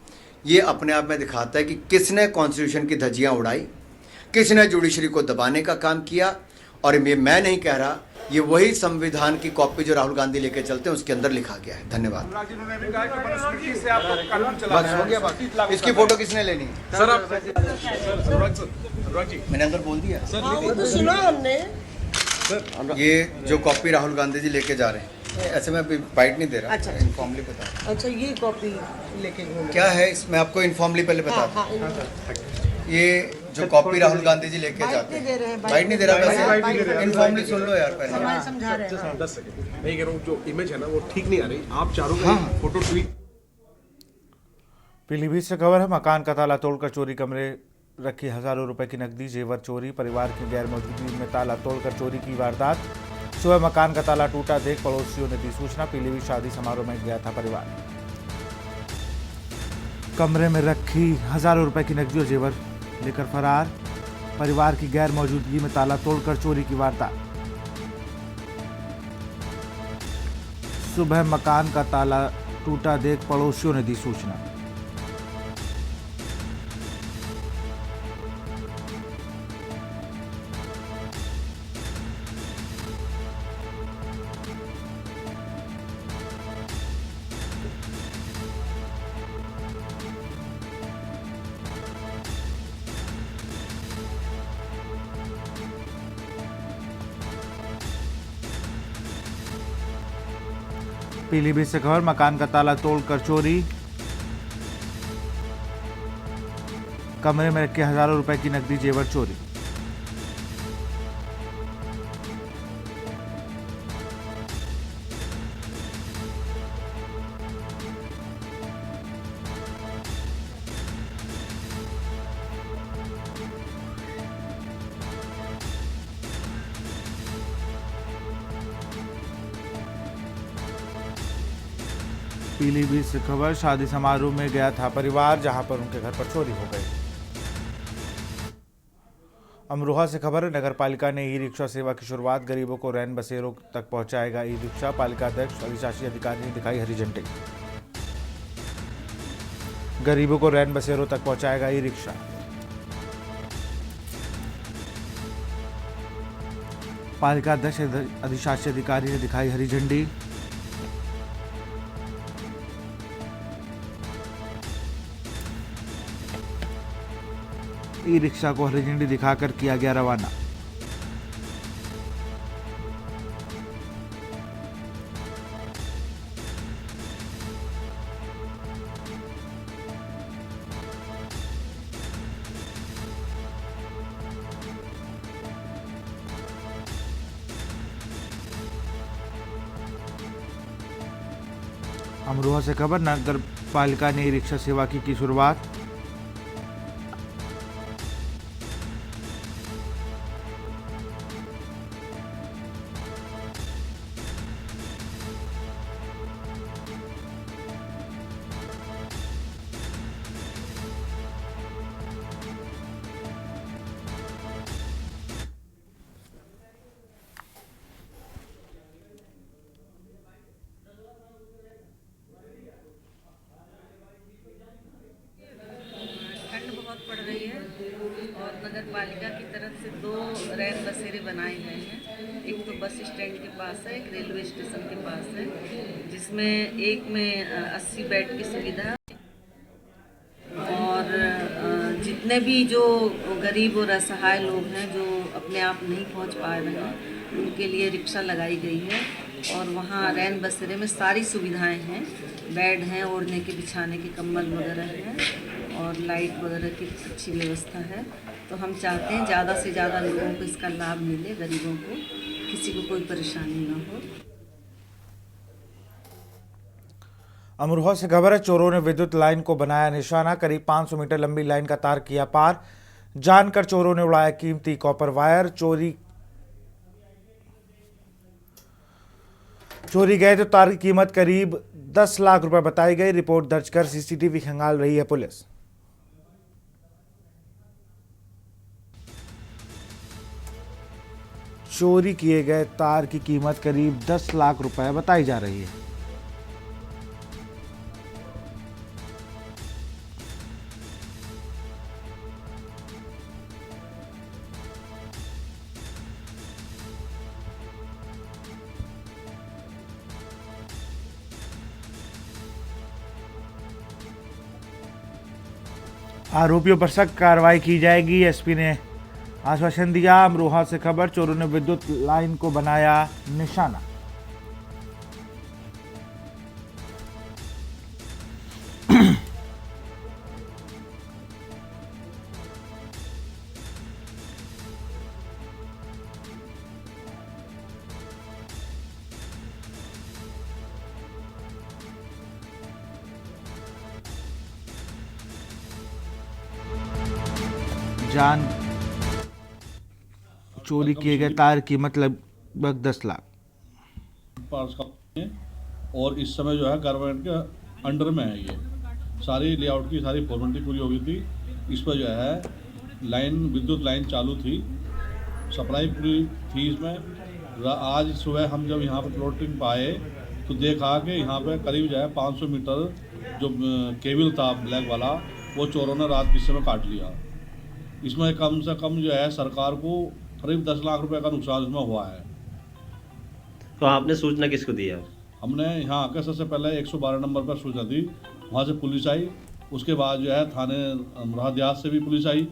ये अपने आप में दिखाता है कि किसने कॉन्स्टिट्यूशन की धज्जियां उड़ाई, किसने जुडिशरी को दबाने का काम किया। और ये मैं नहीं कह रहा, ये वही संविधान की कॉपी जो राहुल गांधी लेके चलते हैं उसके अंदर लिखा गया है। धन्यवाद। बस हो गया बात। इसकी फोटो किसने लेनी है? सर आप मैंने अंदर बोल दिया। सुना हमने। ये जो कॉपी राहुल गांधी जी लेके जा रहे हैं, ऐसे में बाइट नहीं दे रहा। अच्छा, इनफॉर्मली बता। अच्छा, ये कॉपी लेके घूम क्या है इसमें, आपको इनफॉर्मली पहले बता। ये जो कॉपी राहुल गांधी जी लेके जाते हैं, बाइट नहीं दे रहा। वैसे इनफॉर्मली सुन लो यार पहले। समझा रहे हैं। 10 सेकंड मैं कह रहा हूँ, जो इमेज है ना वो ठीक नहीं आ रही। आप चारों फोटो ट्वीट। पीलीभीत से खबर है, मकान का ताला तोड़कर चोरी, कमरे रखी हजारों रुपए की नकदी जेवर चोरी। परिवार की गैर मौजूदगी में ताला तोड़कर चोरी की वारदात। सुबह मकान का ताला टूटा देख पड़ोसियों ने दी सूचना। पीलीभीत शादी समारोह में गया था परिवार। कमरे में रखी हजारों रुपए की नकदी और जेवर लेकर फरार। परिवार की गैर मौजूदगी में ताला तोड़कर चोरी की वारदात। सुबह मकान का ताला टूटा देख पड़ोसियों ने दी सूचना। पीलीभीत से खबर, मकान का ताला तोड़कर चोरी, कमरे में रखे हजारों रुपए की नकदी जेवर चोरी। पीलीभीत से खबर, शादी समारोह में गया था परिवार, जहां पर उनके घर पर चोरी हो गई। अमरोहा से खबर है, नगर पालिका ने ई रिक्शा सेवा की शुरुआत। गरीबों को रैन बसेरों तक पहुंचाएगा ई रिक्शा। पालिका अध्यक्ष अधिशासी अधिकारी ने दिखाई हरी झंडी। गरीबों को रैन बसेरों तक पहुंचाएगा ई रिक्शा। पालिका अध्यक्ष अधिशासी अधिकारी ने दिखाई हरी झंडी। ई रिक्शा को हरी झंडी दिखाकर किया गया रवाना। अमरोहा से खबर, नगर पालिका ने ई रिक्शा सेवा की शुरुआत। पालिका की तरफ से 2 रैन बसेरे बनाए गए हैं। एक तो बस स्टैंड के पास है, एक रेलवे स्टेशन के पास है, जिसमें एक में 80 बेड की सुविधा और जितने भी जो गरीब और असहाय लोग हैं जो अपने आप नहीं पहुंच पा रहे हैं उनके लिए रिक्शा लगाई गई है। और वहाँ रैन बसेरे में सारी सुविधाएं हैं, बेड हैं, ओढ़ने के बिछाने के कंबल वगैरह हैं और लाइट वगैरह की अच्छी व्यवस्था है। तो हम चाहते हैं ज़्यादा से ज़्यादा लोगों को इसका लाभ मिले, गरीबों को, किसी को कोई परेशानी ना हो। अमरोहा से खबर है, चोरों ने विद्युत लाइन को बनाया निशाना। करीब 500 मीटर लंबी लाइन का तार किया पार। जानकर चोरों ने उड़ाया कीमती कॉपर वायर। चोरी गए तो तार की कीमत करीब 10 लाख रुपए बताई गई। रिपोर्ट दर्ज कर सीसीटीवी खंगाल रही है पुलिस। चोरी किए गए तार की कीमत करीब 10 लाख रुपए बताई जा रही है। आरोपियों पर सख्त कार्रवाई की जाएगी, एसपी ने आश्वासन दिया। अमरोहा से खबर, चोरों ने विद्युत लाइन को बनाया निशाना। जान चोरी किए गए तार की मतलब लगभग 10 लाख और इस समय जो है गवर्नमेंट के अंडर में है। ये सारी लेआउट की सारी फॉर्मेलिटी पूरी हो गई थी। इस पर जो है लाइन विद्युत लाइन चालू थी, सप्लाई पूरी थी इसमें। आज सुबह हम जब यहाँ पर प्लॉटिंग पर आए तो देखा कि यहाँ पे करीब जो है 500 मीटर जो केबल था ब्लैक वाला, वो चोरों ने रात के समय काट लिया। इसमें कम से कम जो है सरकार को करीब 10 लाख रुपए का नुकसान इसमें हुआ है। तो आपने सूचना किसको दी है? हमने यहाँ आकर सबसे पहले 112 नंबर पर सूचना दी, वहाँ से पुलिस आई। उसके बाद जो है थाने अमरोहा देहात से भी पुलिस आई।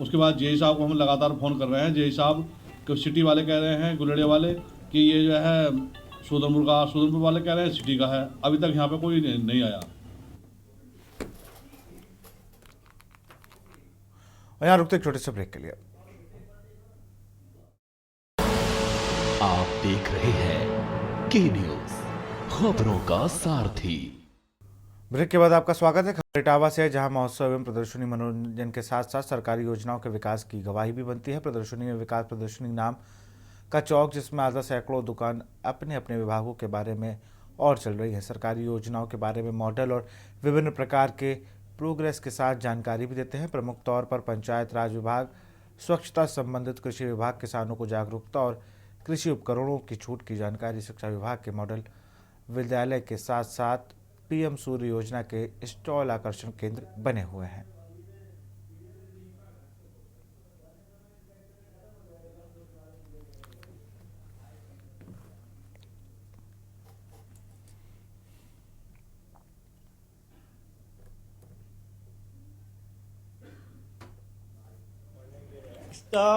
उसके बाद जेई साहब को हम लगातार फ़ोन कर रहे हैं। जेई साहब को सिटी वाले कह रहे हैं, गुलेड़े वाले, कि ये जो है सूदनपुर वाले कह रहे हैं सिटी का है। अभी तक यहाँ पर कोई नहीं आया। यहाँ रुकते एक छोटे से ब्रेक के लिए। आप देख रहे हैं के न्यूज, खबरों का सारथी। ब्रेक के बाद आपका स्वागत है। खबर इटावा से है, जहां महोत्सव एवं प्रदर्शनी मनोरंजन के साथ साथ सरकारी योजनाओं के विकास की गवाही भी बनती है। प्रदर्शनी में विकास प्रदर्शनी नाम का चौक, जिसमें आधा सैकड़ों दुकान अपने अपने विभागों के बारे में और चल रही है। सरकारी योजनाओं के बारे में मॉडल और विभिन्न प्रकार के प्रोग्रेस के साथ जानकारी भी देते हैं। प्रमुख तौर पर पंचायत राज विभाग, स्वच्छता संबंधित कृषि विभाग, किसानों को जागरूकता और कृषि उपकरणों की छूट की जानकारी, शिक्षा विभाग के मॉडल विद्यालय के साथ साथ पीएम सूर्य योजना के स्टॉल आकर्षण केंद्र बने हुए हैं।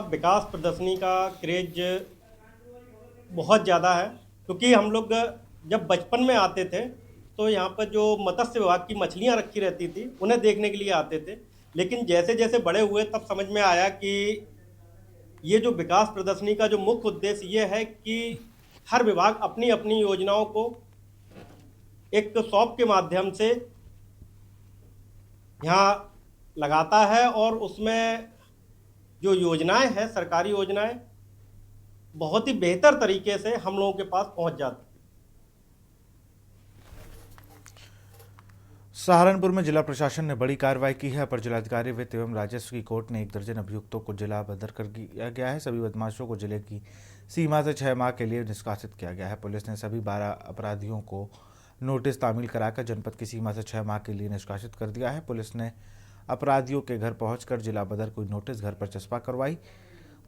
विकास प्रदर्शनी का क्रेज बहुत ज़्यादा है, क्योंकि हम लोग जब बचपन में आते थे तो यहाँ पर जो मत्स्य विभाग की मछलियाँ रखी रहती थी उन्हें देखने के लिए आते थे। लेकिन जैसे जैसे बड़े हुए तब समझ में आया कि ये जो विकास प्रदर्शनी का जो मुख्य उद्देश्य ये है कि हर विभाग अपनी अपनी योजनाओं को एक शॉप के माध्यम से यहाँ लगाता है और उसमें जो योजनाएं हैं, सरकारी योजनाएं, बहुत ही बेहतर तरीके से हम लोगों के पास पहुंच जाती है। सहारनपुर में जिला प्रशासन ने बड़ी कार्रवाई की है। अपर जिलाधिकारी वित्त एवं राजस्व की कोर्ट ने 1 दर्जन अभियुक्तों को जिला बदर कर दिया गया है। सभी बदमाशों को जिले की सीमा से 6 माह के लिए निष्कासित किया गया है। पुलिस ने सभी 12 अपराधियों को नोटिस तामील कराकर जनपद की सीमा से 6 माह के लिए निष्कासित कर दिया है। पुलिस ने अपराधियों के घर पहुंचकर जिला बदर कोई नोटिस घर पर चस्पा करवाई।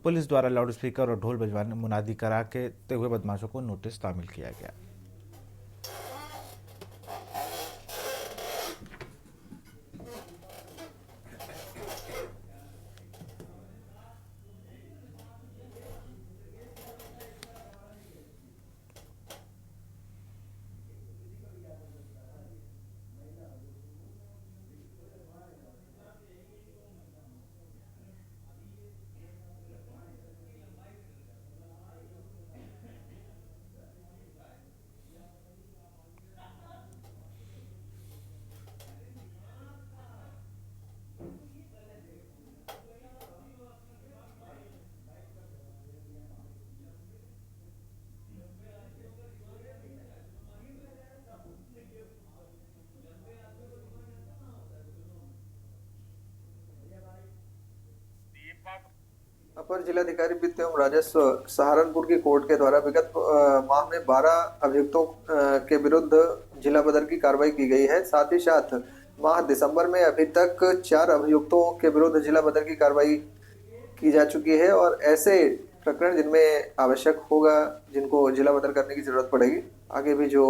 पुलिस द्वारा लाउडस्पीकर और ढोल बजवाने मुनादी करा के हुए बदमाशों को नोटिस तामील किया गया। अपर जिलाधिकारी वित्त एवं राजस्व सहारनपुर की कोर्ट के द्वारा विगत माह में 12 अभियुक्तों के विरुद्ध जिला बदर की कार्रवाई की गई है। साथ ही साथ माह दिसंबर में अभी तक 4 अभियुक्तों के विरुद्ध जिला बदर की कार्रवाई की जा चुकी है और ऐसे प्रकरण जिनमें आवश्यक होगा, जिनको जिला बदर करने की जरूरत पड़ेगी, आगे भी जो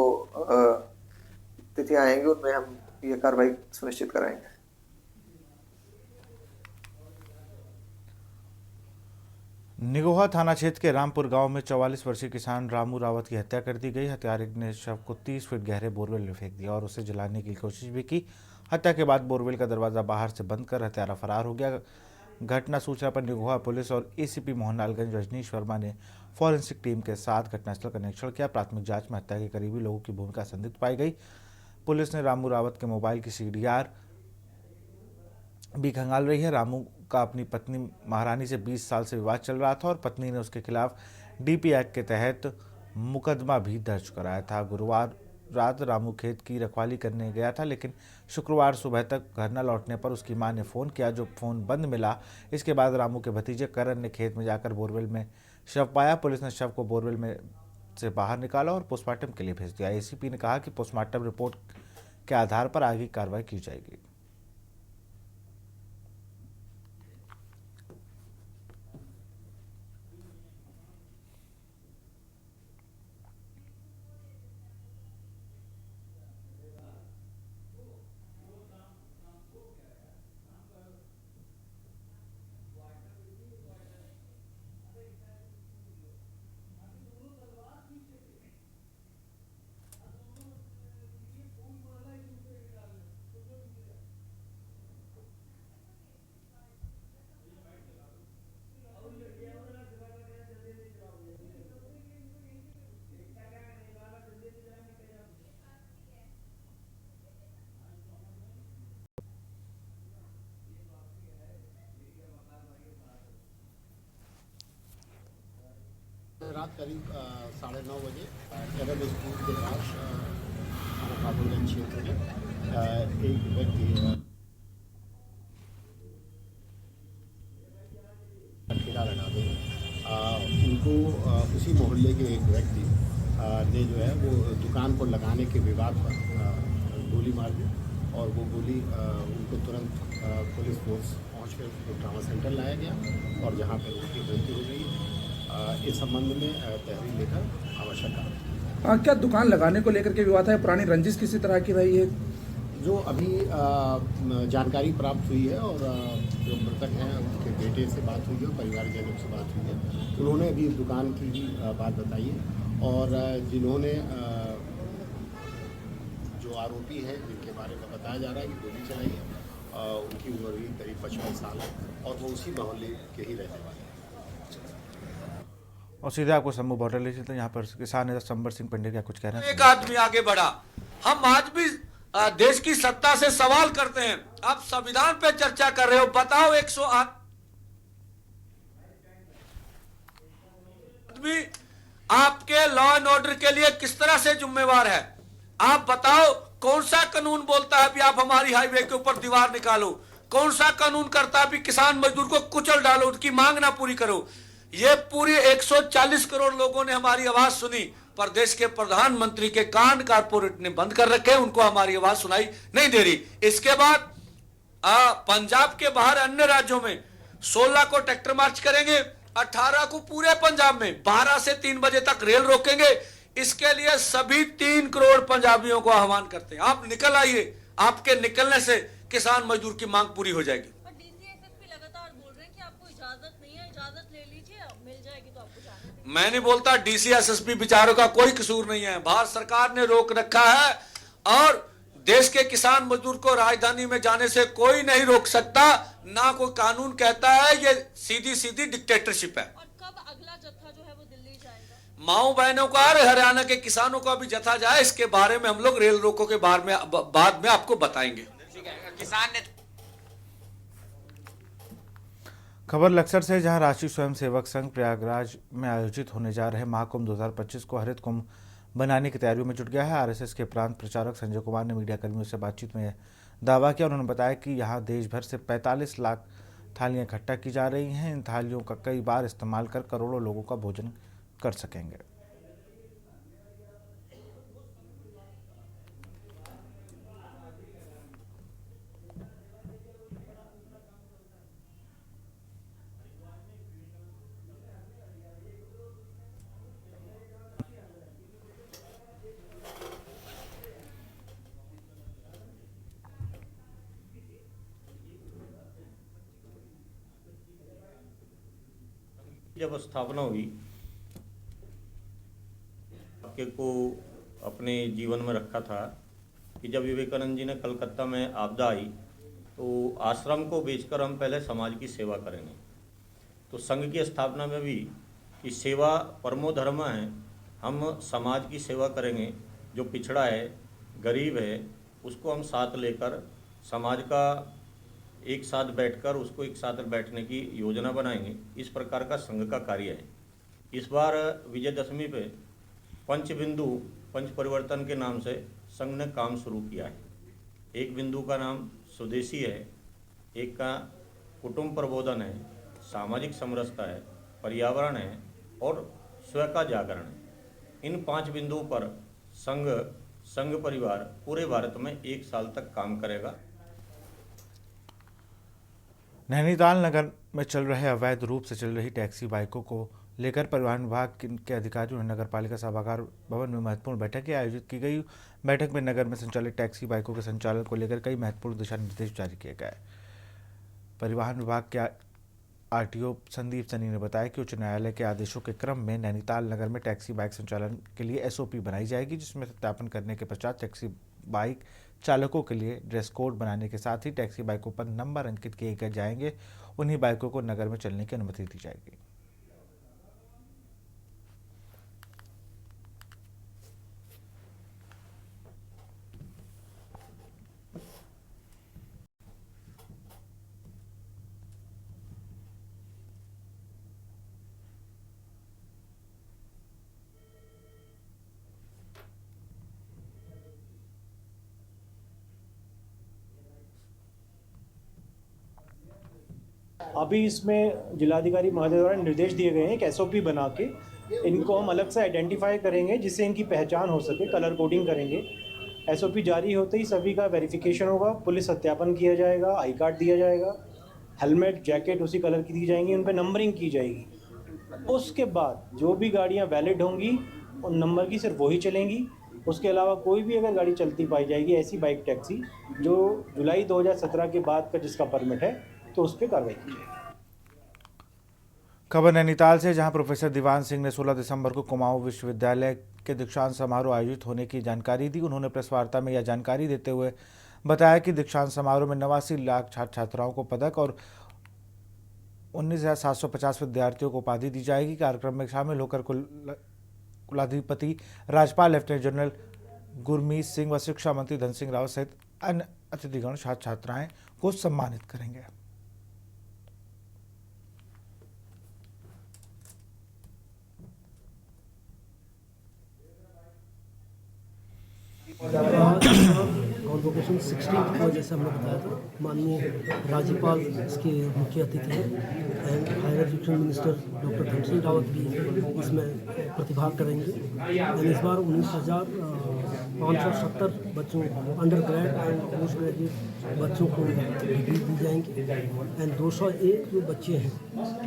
तिथियां आएंगी उनमें हम ये कार्रवाई सुनिश्चित कराएंगे। निगोहा थाना क्षेत्र के रामपुर गांव में 44 वर्षीय किसान रामू रावत की हत्या कर दी गई। हत्यारे ने शव को 30 फीट गहरे बोरवेल में फेंक दिया और उसे जलाने की कोशिश भी की। हत्या के बाद बोरवेल का दरवाजा बाहर से बंद कर हत्यारा फरार हो गया। घटना सूचना पर निगोहा पुलिस और एसीपी मोहनलालगंज रजनीश वर्मा ने फॉरेंसिक टीम के साथ घटनास्थल का निरीक्षण किया। प्राथमिक जांच में हत्या के करीबी लोगों की भूमिका संदिग्ध पाई गई। पुलिस ने रामू रावत के मोबाइल की CDR भी खंगाल रही है। रामू का अपनी पत्नी महारानी से 20 साल से विवाद चल रहा था और पत्नी ने उसके खिलाफ DP एक्ट के तहत मुकदमा भी दर्ज कराया था। गुरुवार रात रामू खेत की रखवाली करने गया था, लेकिन शुक्रवार सुबह तक घर न लौटने पर उसकी मां ने फ़ोन किया, जो फ़ोन बंद मिला। इसके बाद रामू के भतीजे करण ने खेत में जाकर बोरवेल में शव पाया। पुलिस ने शव को बोरवेल में से बाहर निकाला और पोस्टमार्टम के लिए भेज दिया। ACP ने कहा कि पोस्टमार्टम रिपोर्ट के आधार पर आगे कार्रवाई की जाएगी। रात करीब 9:30 बजे केरल स्कूल के पास थाना काबुलगंज क्षेत्र में एक व्यक्ति ठेला लगा दे उनको उसी मोहल्ले के एक व्यक्ति ने जो है वो दुकान को लगाने के विवाद पर गोली मार दी और वो गोली उनको तुरंत पुलिस फोर्स पहुँच कर ट्रामा सेंटर लाया गया और जहाँ पर उनकी मृत्यु हो गई। इस संबंध में तहरीर लेकर आवश्यक कार्रवाई। क्या दुकान लगाने को लेकर के विवाद है? पुरानी रंजिश किसी तरह की रही है? जो अभी जानकारी प्राप्त हुई है और जो मृतक हैं उनके बेटे से बात हुई है और परिवारजनों से बात हुई है, उन्होंने अभी दुकान की ही बात बताई है और जिन्होंने जो आरोपी हैं जिनके बारे में बताया जा रहा है कि गोली चलाई है, उनकी उम्र भी करीब 55 साल है और वो उसी मोहल्ले के ही रहने वाले हैं। और सीधे आपको शंभू बॉर्डर ले चलते हैं। यहाँ पर किसान नेता संबर सिंह पंडित क्या कुछ कह रहे हैं। एक आदमी आगे बढ़ा। हम आज भी देश की सत्ता से सवाल करते हैं। आप संविधान पे चर्चा कर रहे हो, बताओ 108 आदमी आपके लॉ एंड ऑर्डर के लिए किस तरह से जिम्मेवार है? आप बताओ कौन सा कानून बोलता है कि आप हमारी हाईवे के ऊपर दीवार निकालो? कौन सा कानून करता है कि किसान मजदूर को कुचल डालो, उनकी मांग ना पूरी करो? ये पूरी 140 करोड़ लोगों ने हमारी आवाज सुनी, पर देश के प्रधानमंत्री के कान कारपोरेट ने बंद कर रखे, उनको हमारी आवाज सुनाई नहीं दे रही। इसके बाद पंजाब के बाहर अन्य राज्यों में 16 को ट्रैक्टर मार्च करेंगे, 18 को पूरे पंजाब में 12 से 3 बजे तक रेल रोकेंगे। इसके लिए सभी 3 करोड़ पंजाबियों को आह्वान करते हैं, आप निकल आइए। आपके निकलने से किसान मजदूर की मांग पूरी हो जाएगी। लगातार बोल रहे हैं कि आपको इजाजत नहीं है, इजाजत ले लीजिए, मिल जाएगी तो आपको जाने दीजिए। मैं नहीं बोलता, डीसी एसएसपी बेचारों का कोई कसूर नहीं है, भारत सरकार ने रोक रखा है और देश के किसान मजदूर को राजधानी में जाने से कोई नहीं रोक सकता, ना कोई कानून कहता है, ये सीधी सीधी डिक्टेटरशिप है। और कब अगला जत्था जो है वो दिल्ली जाएगा? माओ बहनों का और हरियाणा के किसानों का भी जत्था जाए, इसके बारे में हम लोग रेल रोको के बाद में आपको बताएंगे। किसान ने खबर लक्सर से, जहां राष्ट्रीय स्वयंसेवक संघ प्रयागराज में आयोजित होने जा रहे महाकुंभ 2025 को हरित कुंभ बनाने की तैयारियों में जुट गया है। आरएसएस के प्रांत प्रचारक संजय कुमार ने मीडिया कर्मियों से बातचीत में दावा किया। उन्होंने बताया कि यहां देश भर से 45 लाख थालियां इकट्ठा की जा रही हैं। इन थालियों का कई बार इस्तेमाल कर करोड़ों लोगों का भोजन कर सकेंगे। जब स्थापना हुई, आपके को अपने जीवन में रखा था कि जब विवेकानंद जी ने कलकत्ता में आपदा आई तो आश्रम को बेचकर हम पहले समाज की सेवा करेंगे। तो संघ की स्थापना में भी कि सेवा परमो धर्म है, हम समाज की सेवा करेंगे। जो पिछड़ा है, गरीब है, उसको हम साथ लेकर समाज का एक साथ बैठकर उसको एक साथ बैठने की योजना बनाएंगे। इस प्रकार का संघ का कार्य है। इस बार विजयदशमी पे पंचबिंदु पंच परिवर्तन के नाम से संघ ने काम शुरू किया है। एक बिंदु का नाम स्वदेशी है, एक का कुटुंब प्रबोधन है, सामाजिक समरसता है, पर्यावरण है और स्व का जागरण है। इन 5 बिंदुओं पर संघ परिवार पूरे भारत में 1 साल तक काम करेगा। नैनीताल नगर में चल रहे अवैध रूप से चल रही टैक्सी बाइकों को लेकर परिवहन विभाग के अधिकारियों ने नगर पालिका सभागार भवन में महत्वपूर्ण बैठक आयोजित की गई। बैठक में नगर में संचालित टैक्सी बाइकों के संचालन को लेकर कई महत्वपूर्ण दिशा निर्देश जारी किए गए। परिवहन विभाग के आरटीओ संदीप सनी ने बताया कि उच्च न्यायालय के आदेशों के क्रम में नैनीताल नगर में टैक्सी बाइक संचालन के लिए एसओपी बनाई जाएगी, जिसमें सत्यापन करने के पश्चात टैक्सी बाइक चालकों के लिए ड्रेस कोड बनाने के साथ ही टैक्सी बाइकों पर नंबर अंकित किए जाएंगे। उन्हीं बाइकों को नगर में चलने की अनुमति दी जाएगी। अभी इसमें जिलाधिकारी महोदय द्वारा निर्देश दिए गए हैं कि एसओपी बना के इनको हम अलग से आइडेंटिफाई करेंगे, जिससे इनकी पहचान हो सके, कलर कोडिंग करेंगे। एसओपी जारी होते ही सभी का वेरिफिकेशन होगा, पुलिस सत्यापन किया जाएगा, आई कार्ड दिया जाएगा, हेलमेट जैकेट उसी कलर की दी जाएंगी, उन पर नंबरिंग की जाएगी। उसके बाद जो भी गाड़ियाँ वैलिड होंगी उन नंबर की सिर्फ वही चलेंगी। उसके अलावा कोई भी अगर गाड़ी चलती पाई जाएगी ऐसी बाइक टैक्सी जो जुलाई 2017 के बाद का जिसका परमिट है तो उस पर कार्रवाई की जाएगी। खबर नैनीताल से, जहां प्रोफेसर दीवान सिंह ने 16 दिसंबर को कुमाऊं विश्वविद्यालय के दीक्षांत समारोह आयोजित होने की जानकारी दी। उन्होंने प्रेस वार्ता में यह जानकारी देते हुए बताया कि दीक्षांत समारोह में 89 लाख छात्र छात्राओं को पदक और 19,750 विद्यार्थियों को उपाधि दी जाएगी। कार्यक्रम में शामिल होकर कुलाधिपति राज्यपाल लेफ्टिनेंट जनरल गुरमीत सिंह व शिक्षा मंत्री धन सिंह रावत सहित अन्य अतिथिगण छात्र छात्राएं को सम्मानित करेंगे। कॉन्वोकेशन 16 को जैसे हमने बताया था, माननीय राज्यपाल इसके मुख्य अतिथि हैं and higher education minister doctor Dhan Singh Rawat भी इसमें प्रतिभाग करेंगे। इस बार 19,000 570 बच्चों under grade and post graduate बच्चों को डिग्री दी जाएंगी एंड 201 जो बच्चे हैं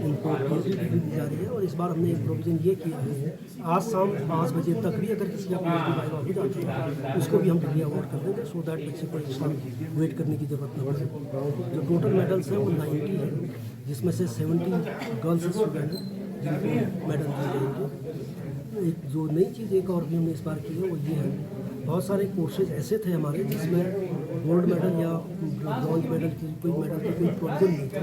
उनको पीएचडी डिग्री दी जा रही है। और इस बार हमने एक प्रोविज़न ये किया है, आज शाम 5 बजे तक भी अगर किसी का पीएचडी वाइवा हो जाता है उसको भी हम डिग्री अवार्ड कर देंगे, सो दैट बच्चे को एक साल वेट करने की ज़रूरत न पड़े। जो टोटल मेडल्स हैं वो 90 है, जिसमें से 70 गर्ल्स स्टूडेंट हैं जिनको मेडल दिए जाएंगे। एक जो नई चीज़ एक और भी हमने इस बार की है वो ये है, बहुत सारे कोर्सेज ऐसे थे हमारे जिसमें गोल्ड मेडल या ब्रॉन्ज मेडल की कोई प्रोविजन नहीं था।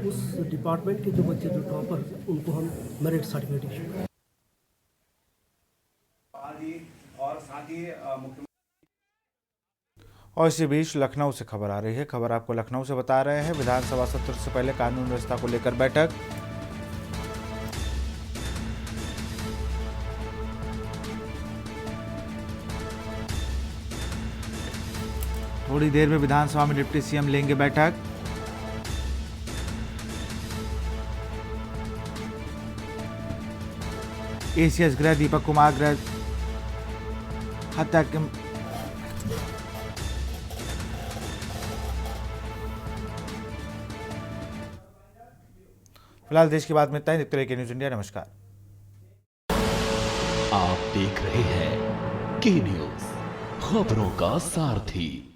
उस डिपार्टमेंट के जो बच्चे जो टॉपर उनको हम मेरिट सर्टिफिकेट इशू करें। और इसी बीच लखनऊ से खबर आ रही है। खबर आपको लखनऊ से बता रहे हैं, विधानसभा सत्र से पहले कानून व्यवस्था को लेकर बैठक। थोड़ी देर में विधानसभा में डिप्टी सीएम लेंगे बैठक। एसीएस गृह दीपक कुमार गृह हत्या के फिलहाल देश की बात में इतना ही। देखते रहिए न्यूज़ इंडिया। नमस्कार। आप देख रहे हैं के न्यूज़, खबरों का सारथी।